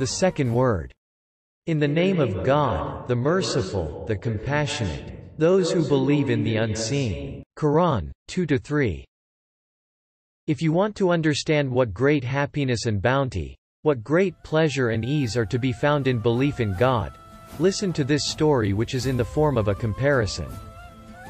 The second word. In the name of God, the merciful, the compassionate, those who believe in the unseen. Quran, 2-3. If you want to understand what great happiness and bounty, what great pleasure and ease are to be found in belief in God, listen to this story, which is in the form of a comparison.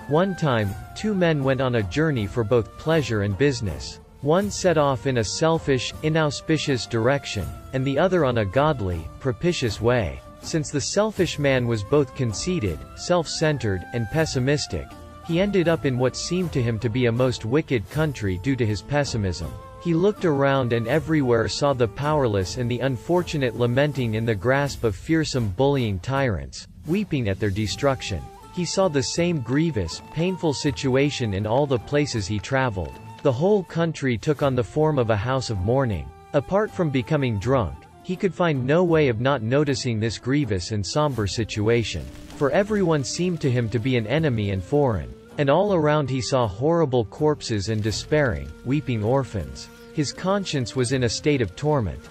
One time, two men went on a journey for both pleasure and business. One set off in a selfish, inauspicious direction, and the other on a godly, propitious way. Since the selfish man was both conceited, self-centered, and pessimistic, he ended up in what seemed to him to be a most wicked country due to his pessimism. He looked around and everywhere saw the powerless and the unfortunate lamenting in the grasp of fearsome bullying tyrants, weeping at their destruction. He saw the same grievous, painful situation in all the places he traveled. The whole country took on the form of a house of mourning. Apart from becoming drunk, he could find no way of not noticing this grievous and somber situation. For everyone seemed to him to be an enemy and foreign. And all around he saw horrible corpses and despairing, weeping orphans. His conscience was in a state of torment.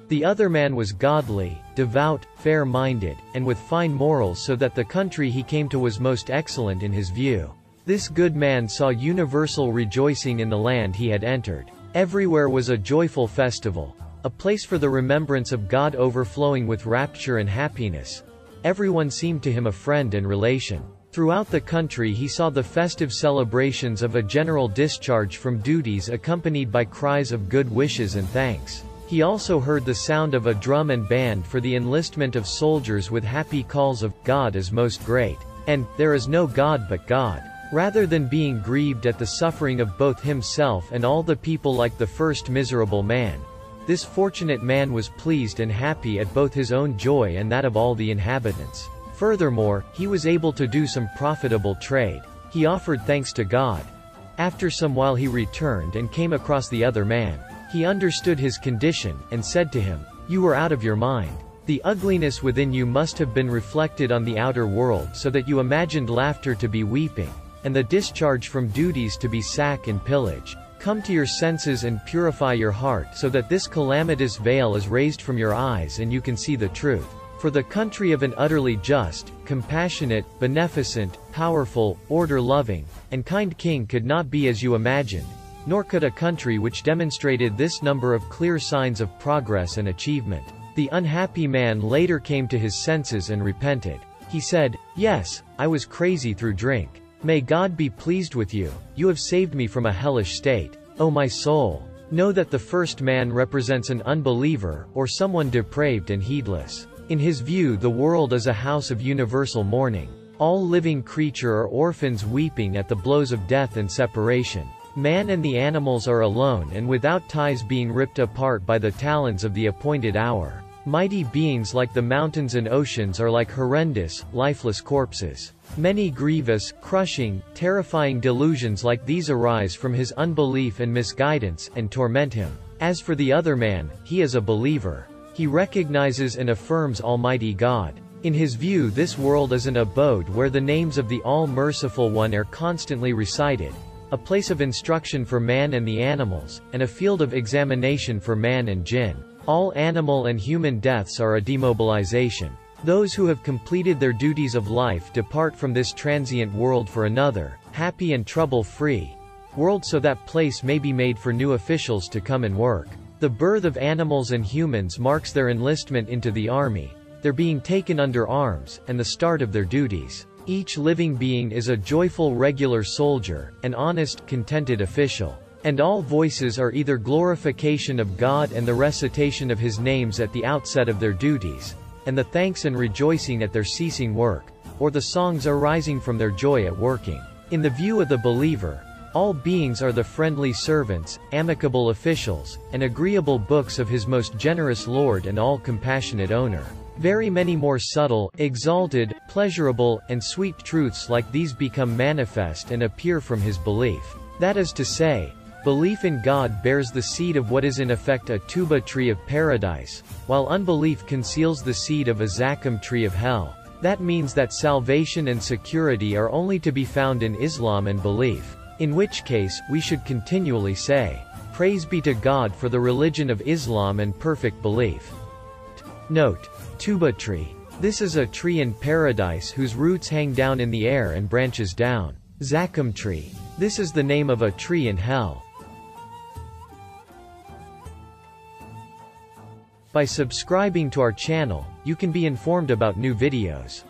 The other man was godly, devout, fair-minded, and with fine morals, so that the country he came to was most excellent in his view. This good man saw universal rejoicing in the land he had entered. Everywhere was a joyful festival, a place for the remembrance of God overflowing with rapture and happiness. Everyone seemed to him a friend and relation. Throughout the country he saw the festive celebrations of a general discharge from duties accompanied by cries of good wishes and thanks. He also heard the sound of a drum and band for the enlistment of soldiers with happy calls of, "God is most great," and, "There is no God but God." Rather than being grieved at the suffering of both himself and all the people like the first miserable man, this fortunate man was pleased and happy at both his own joy and that of all the inhabitants. Furthermore, he was able to do some profitable trade. He offered thanks to God. After some while he returned and came across the other man. He understood his condition, and said to him, "You are out of your mind. The ugliness within you must have been reflected on the outer world so that you imagined laughter to be weeping, and the discharge from duties to be sack and pillage. Come to your senses and purify your heart so that this calamitous veil is raised from your eyes and you can see the truth. For the country of an utterly just, compassionate, beneficent, powerful, order-loving, and kind king could not be as you imagined, nor could a country which demonstrated this number of clear signs of progress and achievement." The unhappy man later came to his senses and repented. He said, "Yes, I was crazy through drink. May God be pleased with you, you have saved me from a hellish state. O my soul, know that the first man represents an unbeliever, or someone depraved and heedless. In his view the world is a house of universal mourning. All living creature are orphans weeping at the blows of death and separation. Man and the animals are alone and without ties, being ripped apart by the talons of the appointed hour. Mighty beings like the mountains and oceans are like horrendous, lifeless corpses. Many grievous, crushing, terrifying delusions like these arise from his unbelief and misguidance, and torment him. As for the other man, he is a believer. He recognizes and affirms Almighty God. In his view this world is an abode where the names of the All-Merciful One are constantly recited, a place of instruction for man and the animals, and a field of examination for man and jinn. All animal and human deaths are a demobilization. Those who have completed their duties of life depart from this transient world for another, happy and trouble-free world, so that place may be made for new officials to come and work. The birth of animals and humans marks their enlistment into the army, their being taken under arms, and the start of their duties. Each living being is a joyful regular soldier, an honest, contented official. And all voices are either glorification of God and the recitation of His names at the outset of their duties, and the thanks and rejoicing at their ceasing work, or the songs arising from their joy at working. In the view of the believer, all beings are the friendly servants, amicable officials, and agreeable books of His most generous Lord and all-compassionate owner. Very many more subtle, exalted, pleasurable, and sweet truths like these become manifest and appear from his belief. That is to say, belief in God bears the seed of what is in effect a tuba tree of paradise, while unbelief conceals the seed of a zakum tree of hell. That means that salvation and security are only to be found in Islam and belief. In which case, we should continually say, "Praise be to God for the religion of Islam and perfect belief." Note: tuba tree. This is a tree in paradise whose roots hang down in the air and branches down. Zakkum tree. This is the name of a tree in hell. By subscribing to our channel, you can be informed about new videos.